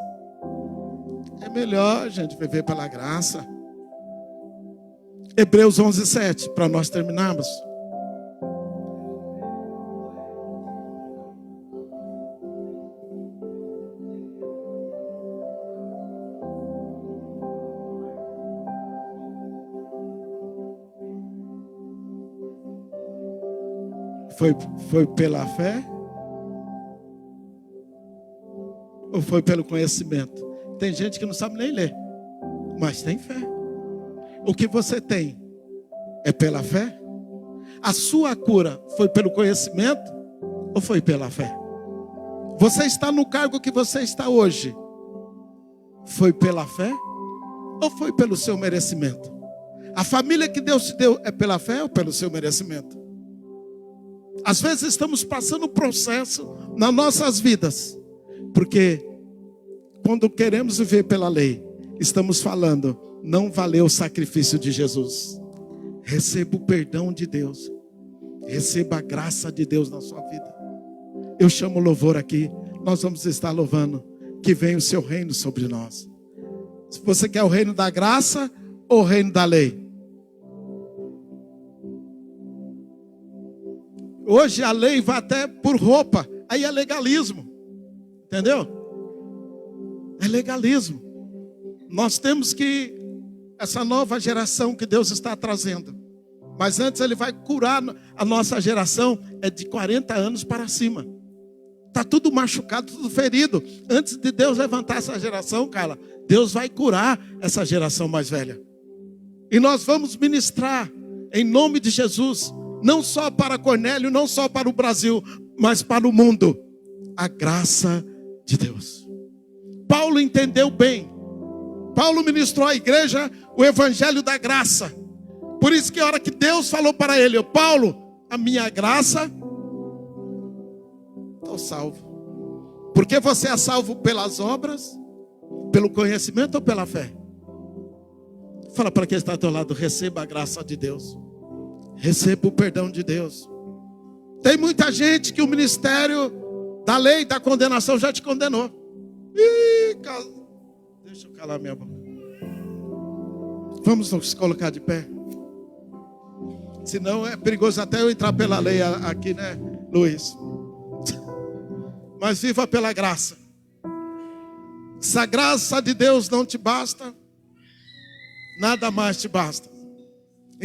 É melhor, gente, viver pela graça. Hebreus 11:7, para nós terminarmos. Foi pela fé? Ou foi pelo conhecimento? Tem gente que não sabe nem ler, mas tem fé. O que você tem é pela fé? A sua cura foi pelo conhecimento ou foi pela fé? Você está no cargo que você está hoje, foi pela fé ou foi pelo seu merecimento? A família que Deus te deu é pela fé ou pelo seu merecimento? Às vezes estamos passando um processo nas nossas vidas, porque quando queremos viver pela lei, estamos falando, não valeu o sacrifício de Jesus. Receba o perdão de Deus, receba a graça de Deus na sua vida. Eu chamo o louvor aqui, nós vamos estar louvando, que venha o seu reino sobre nós. Se você quer o reino da graça ou o reino da lei? Hoje a lei vai até por roupa, aí é legalismo, entendeu? É legalismo. Nós temos que, essa nova geração que Deus está trazendo, mas antes Ele vai curar a nossa geração, é de 40 anos para cima. Está tudo machucado, tudo ferido. Antes de Deus levantar essa geração, cara, Deus vai curar essa geração mais velha. E nós vamos ministrar, em nome de Jesus, não só para Cornélio, não só para o Brasil, mas para o mundo, a graça de Deus. Paulo entendeu bem. Paulo ministrou à igreja o evangelho da graça. Por isso que a hora que Deus falou para ele, Paulo, a minha graça, estou salvo. Porque você é salvo pelas obras, pelo conhecimento ou pela fé? Fala para quem está ao teu lado, receba a graça de Deus. Receba o perdão de Deus. Tem muita gente que o ministério da lei, da condenação já te condenou. Deixa eu calar minha boca. Vamos nos colocar de pé. Senão é perigoso até eu entrar pela lei aqui, né, Luiz? Mas viva pela graça. Se a graça de Deus não te basta, nada mais te basta.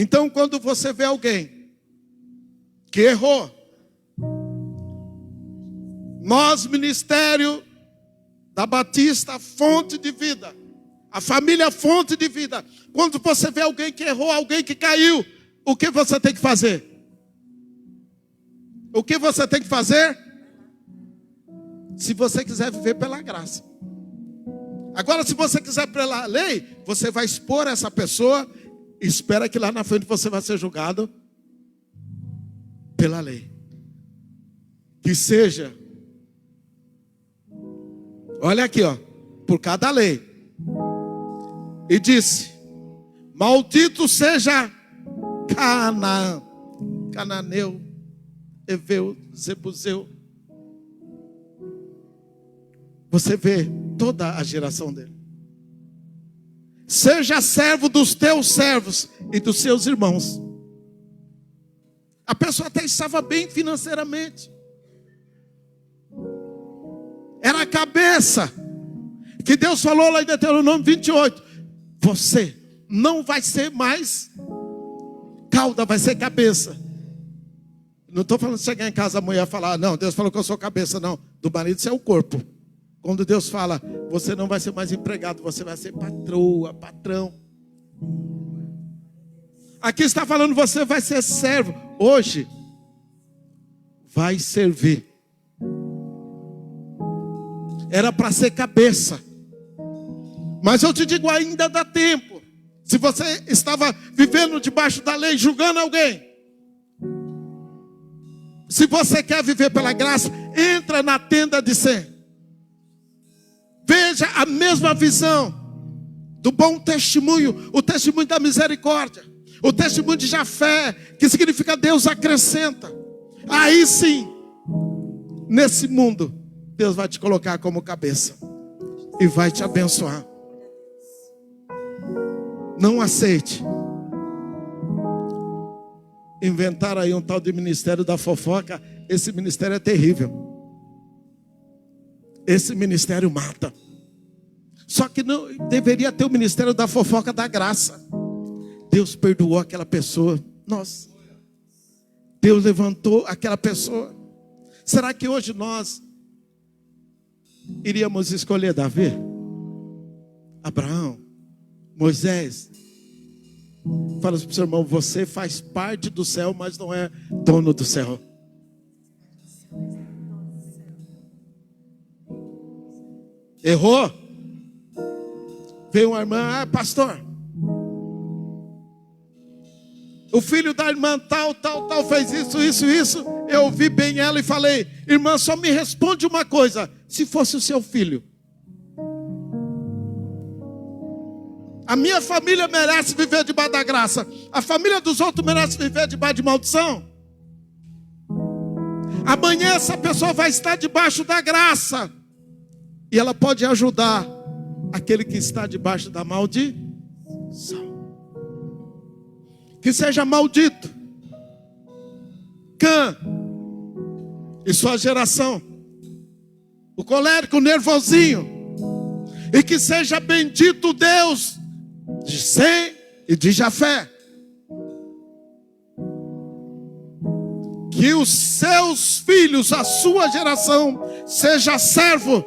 Então, quando você vê alguém que errou, nós, ministério da Batista, fonte de vida, a família fonte de vida, quando você vê alguém que errou, alguém que caiu, o que você tem que fazer? O que você tem que fazer? Se você quiser viver pela graça. Agora, se você quiser pela lei, você vai expor essa pessoa. Espera que lá na frente você vai ser julgado pela lei. Que seja, olha aqui, ó, por cada lei. E disse: maldito seja Canaã, cananeu, Eveu, Zebuseu. Você vê toda a geração dele. Seja servo dos teus servos e dos seus irmãos. A pessoa até estava bem financeiramente. Era a cabeça. Que Deus falou lá em Deuteronômio 28. Você não vai ser mais cauda, vai ser cabeça. Não estou falando de chegar em casa a mulher falar, não, Deus falou que eu sou cabeça, não. Do marido você é o corpo. Quando Deus fala, você não vai ser mais empregado, você vai ser patroa, patrão. Aqui está falando, você vai ser servo. Hoje, vai servir. Era para ser cabeça. Mas eu te digo, ainda dá tempo. Se você estava vivendo debaixo da lei, julgando alguém. Se você quer viver pela graça, entra na tenda de Sé. veja a mesma visão do bom testemunho, o testemunho da misericórdia, o testemunho de Jafé, que significa Deus acrescenta. Aí sim, nesse mundo, Deus vai te colocar como cabeça e vai te abençoar. Não aceite inventar aí um tal de ministério da fofoca. Esse ministério é terrível. Esse ministério mata. Só que não deveria ter o ministério da fofoca da graça. Deus perdoou aquela pessoa. Nossa. Deus levantou aquela pessoa. Será que hoje nós iríamos escolher Davi? Abraão? Moisés? Fala para o seu irmão, você faz parte do céu, mas não é dono do céu. Errou? Veio uma irmã, pastor, o filho da irmã tal fez isso. Eu ouvi bem ela e falei, irmã, só me responde uma coisa. Se fosse o seu filho, a minha família merece viver debaixo da graça, a família dos outros merece viver debaixo de maldição? Amanhã essa pessoa vai estar debaixo da graça, e ela pode ajudar aquele que está debaixo da maldição. Que seja maldito Cã e sua geração, o colérico, o nervosinho, e que seja bendito Deus de Sem e de Jafé. Que os seus filhos, a sua geração, seja servo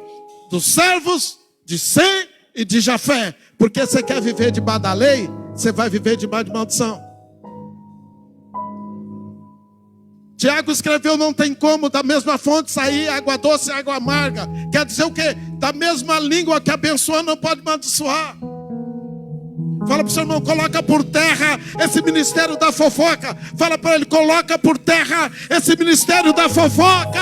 dos servos de Sem e de Jafé. Porque você quer viver debaixo da lei, você vai viver debaixo de maldição. Tiago escreveu, não tem como da mesma fonte sair água doce e água amarga. Quer dizer o quê? Da mesma língua que abençoa não pode amaldiçoar. Fala para o seu irmão, coloca por terra esse ministério da fofoca. Fala para ele, coloca por terra esse ministério da fofoca.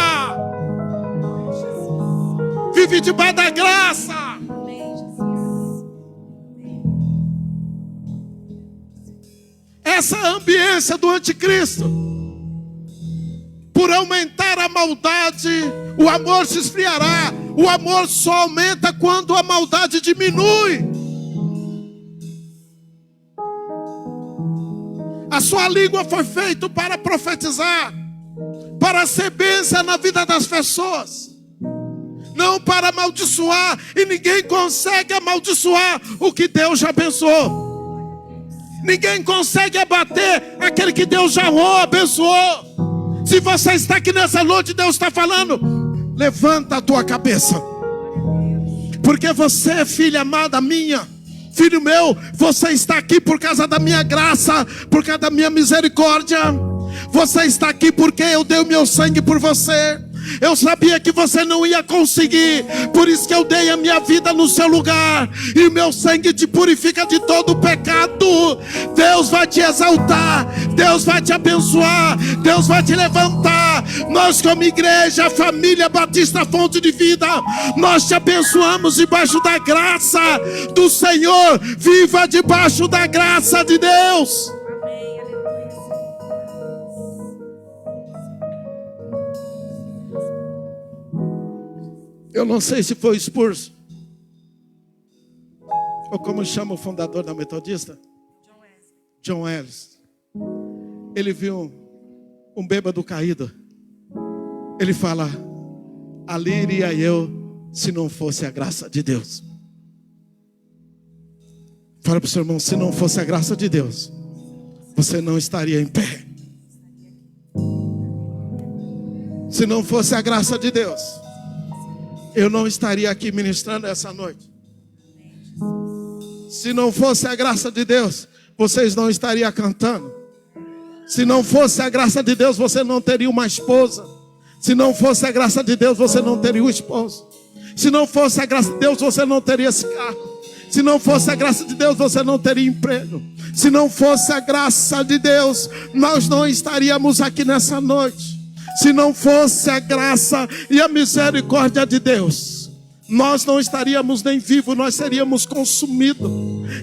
Vive debaixo da graça. Essa é a ambiência do anticristo. Por aumentar a maldade, o amor se esfriará. O amor só aumenta quando a maldade diminui. A sua língua foi feita para profetizar, para ser bênção na vida das pessoas, não para amaldiçoar. E ninguém consegue amaldiçoar o que Deus já abençoou. Ninguém consegue abater aquele que Deus já honrou, abençoou. Se você está aqui nessa noite, Deus está falando, levanta a tua cabeça, porque você é filha amada minha, filho meu, você está aqui por causa da minha graça, por causa da minha misericórdia. Você está aqui porque eu dei o meu sangue por você. Eu sabia que você não ia conseguir, por isso que eu dei a minha vida no seu lugar, e o meu sangue te purifica de todo o pecado. Deus vai te exaltar, Deus vai te abençoar, Deus vai te levantar. Nós como igreja, família Batista Fonte de Vida, nós te abençoamos debaixo da graça do Senhor. Viva debaixo da graça de Deus. Eu não sei se foi Spurgeon, ou como chama o fundador da Metodista, John Wesley. Ele viu um bêbado caído. Ele fala, ali iria eu se não fosse a graça de Deus. Fala para o seu irmão, se não fosse a graça de Deus, você não estaria em pé. Se não fosse a graça de Deus, eu não estaria aqui ministrando essa noite. Se não fosse a graça de Deus, vocês não estariam cantando. Se não fosse a graça de Deus, você não teria uma esposa. Se não fosse a graça de Deus, você não teria um esposo. Se não fosse a graça de Deus, você não teria esse carro. Se não fosse a graça de Deus, você não teria emprego. Se não fosse a graça de Deus, nós não estaríamos aqui nessa noite. Se não fosse a graça e a misericórdia de Deus, nós não estaríamos nem vivos, nós seríamos consumidos.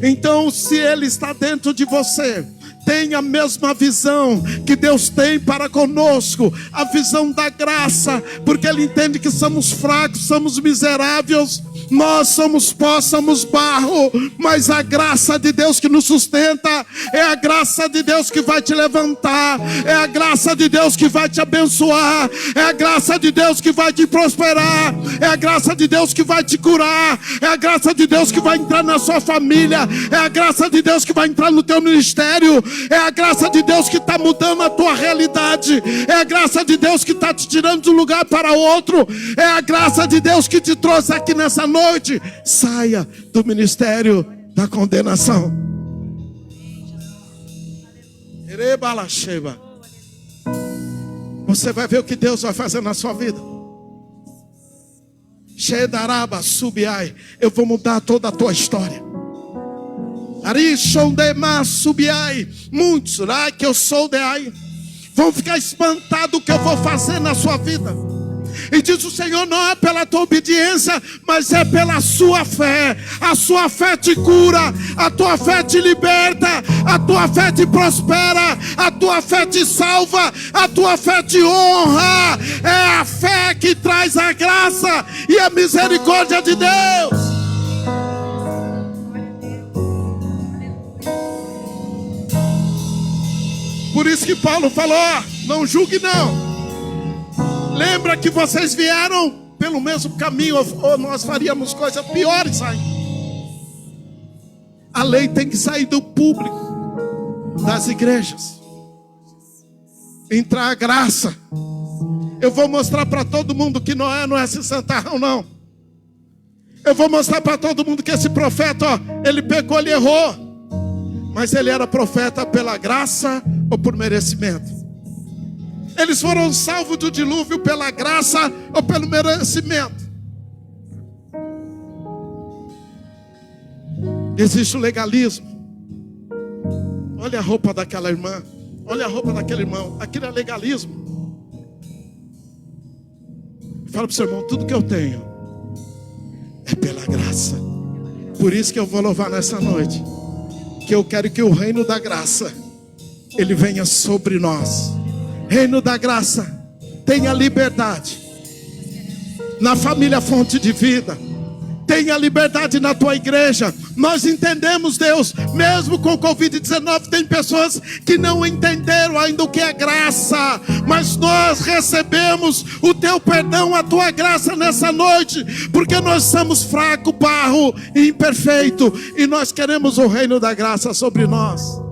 Então, se Ele está dentro de você, tem a mesma visão que Deus tem para conosco, a visão da graça, porque Ele entende que somos fracos, somos miseráveis, nós somos pó, somos barro, mas a graça de Deus que nos sustenta, é a graça de Deus que vai te levantar, é a graça de Deus que vai te abençoar, é a graça de Deus que vai te prosperar, é a graça de Deus que vai te curar, é a graça de Deus que vai entrar na sua família, é a graça de Deus que vai entrar no teu ministério, é a graça de Deus que está mudando a tua realidade, é a graça de Deus que está te tirando de um lugar para outro, é a graça de Deus que te trouxe aqui nessa noite. Saia do ministério da condenação. Você vai ver o que Deus vai fazer na sua vida. Shedaraba subiai. Eu vou mudar toda a tua história. Arishondema subiai. Muitos lá que eu sou de aí vão ficar espantados o que eu vou fazer na sua vida. E diz o Senhor, não é pela tua obediência, mas é pela sua fé. A sua fé te cura, a tua fé te liberta, a tua fé te prospera, a tua fé te salva, a tua fé te honra. É a fé que traz a graça e a misericórdia de Deus. Por isso que Paulo falou, não julgue não. Lembra que vocês vieram pelo mesmo caminho, ou nós faríamos coisas piores ainda. A lei tem que sair do público, das igrejas. Entrar a graça. Eu vou mostrar para todo mundo que Noé não é esse santarrão não. Eu vou mostrar para todo mundo que esse profeta, ele pecou, ele errou. Mas ele era profeta pela graça ou por merecimento? Eles foram salvos do dilúvio pela graça ou pelo merecimento? Existe o legalismo. Olha a roupa daquela irmã, olha a roupa daquele irmão. Aquilo é legalismo. Fala para o seu irmão, tudo que eu tenho é pela graça. Por isso que eu vou louvar nessa noite, que eu quero que o reino da graça ele venha sobre nós. Reino da graça, tenha liberdade na família Fonte de Vida, tenha liberdade na tua igreja. Nós entendemos, Deus, mesmo com o Covid-19, tem pessoas que não entenderam ainda o que é graça, mas nós recebemos o teu perdão, a tua graça nessa noite, porque nós somos fraco, barro e imperfeito, e nós queremos o reino da graça sobre nós.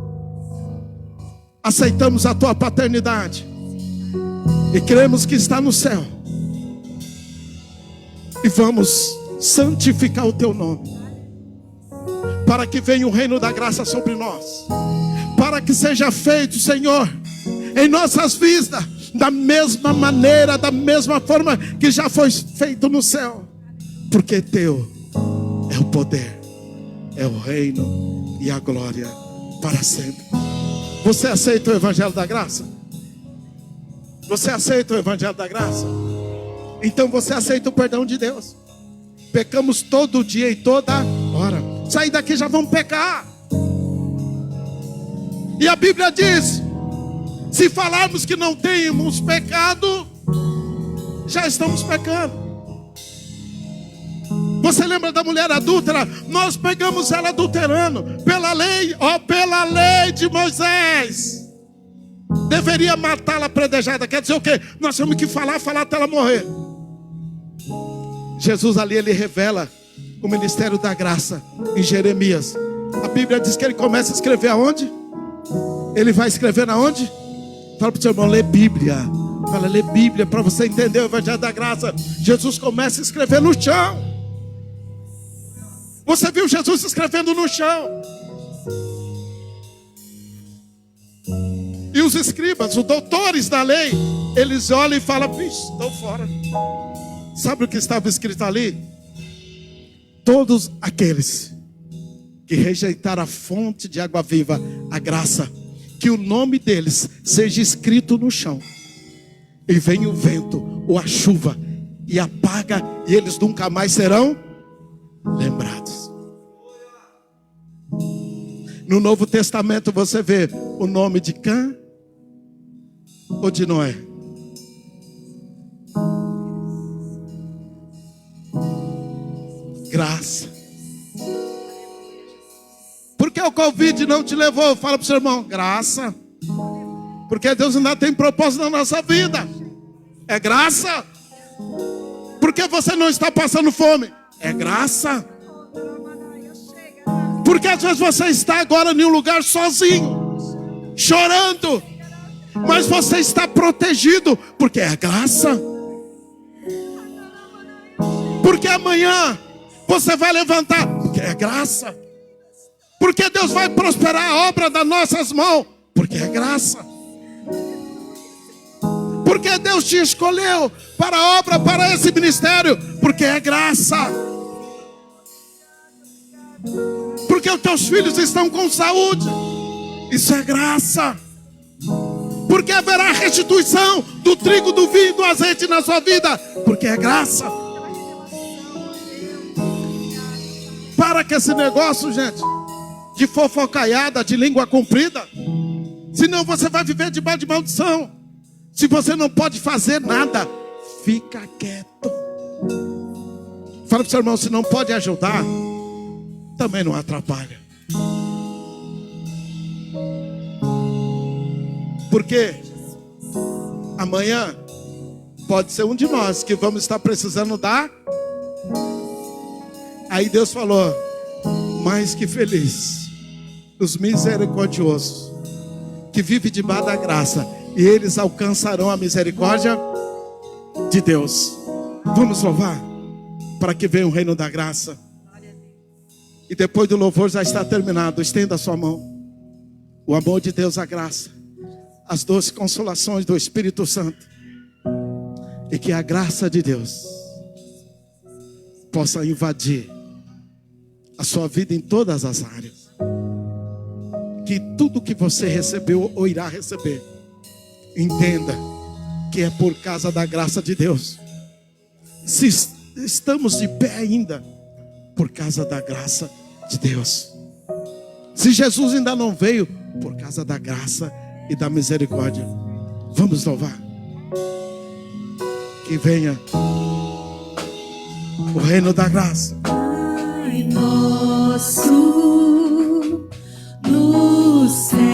Aceitamos a tua paternidade e cremos que está no céu, e vamos santificar o teu nome, para que venha o reino da graça sobre nós, para que seja feito, Senhor, em nossas vidas, da mesma maneira, da mesma forma que já foi feito no céu, porque teu é o poder, é o reino e a glória para sempre. Você aceita o evangelho da graça? Você aceita o evangelho da graça? Então você aceita o perdão de Deus. Pecamos todo dia e toda hora. Sair daqui já vamos pecar. E a Bíblia diz, se falarmos que não temos pecado, já estamos pecando. Você lembra da mulher adúltera? Nós pegamos ela adulterando. Pela lei, pela lei de Moisés, deveria matá-la apredejada. Quer dizer o quê? Nós temos que falar até ela morrer. Jesus ali, ele revela o ministério da graça em Jeremias. A Bíblia diz que ele começa a escrever aonde? Ele vai escrever aonde? Fala para o seu irmão, lê Bíblia. Fala, lê Bíblia para você entender o evangelho da graça. Jesus começa a escrever no chão. Você viu Jesus escrevendo no chão? E os escribas, os doutores da lei, eles olham e falam, vixe, estou fora. Sabe o que estava escrito ali? Todos aqueles que rejeitaram a fonte de água viva, a graça, que o nome deles seja escrito no chão, e venha o vento ou a chuva, e apaga, e eles nunca mais serão lembrados. No Novo Testamento você vê o nome de Cã ou de Noé? Graça. Por que o Covid não te levou? Fala para o seu irmão, graça. Porque Deus ainda tem propósito na nossa vida. É graça. Porque você não está passando fome? É graça. Porque às vezes você está agora em um lugar sozinho, chorando, mas você está protegido, porque é graça. Porque amanhã você vai levantar, porque é graça. Porque Deus vai prosperar a obra das nossas mãos, porque é graça. Porque Deus te escolheu para a obra, para esse ministério, porque é graça. Porque os teus filhos estão com saúde, isso é graça. Porque haverá restituição do trigo, do vinho e do azeite na sua vida, porque é graça. Para com esse negócio, gente, de fofocaiada, de língua comprida. Senão você vai viver debaixo de maldição. Se você não pode fazer nada, fica quieto. Fala para o seu irmão, se não pode ajudar, também não atrapalha. Porque amanhã pode ser um de nós que vamos estar precisando dar. Aí Deus falou, mais que feliz os misericordiosos, que vivem debaixo da graça, e eles alcançarão a misericórdia de Deus. Vamos louvar, para que venha o reino da graça. E depois do louvor já está terminado. Estenda a sua mão. O amor de Deus, a graça, as doces consolações do Espírito Santo, e que a graça de Deus possa invadir a sua vida em todas as áreas. Que tudo que você recebeu ou irá receber, entenda que é por causa da graça de Deus. Se estamos de pé ainda, por causa da graça de Deus. Se Jesus ainda não veio, por causa da graça e da misericórdia. Vamos louvar. Que venha o reino da graça. Pai nosso no céu.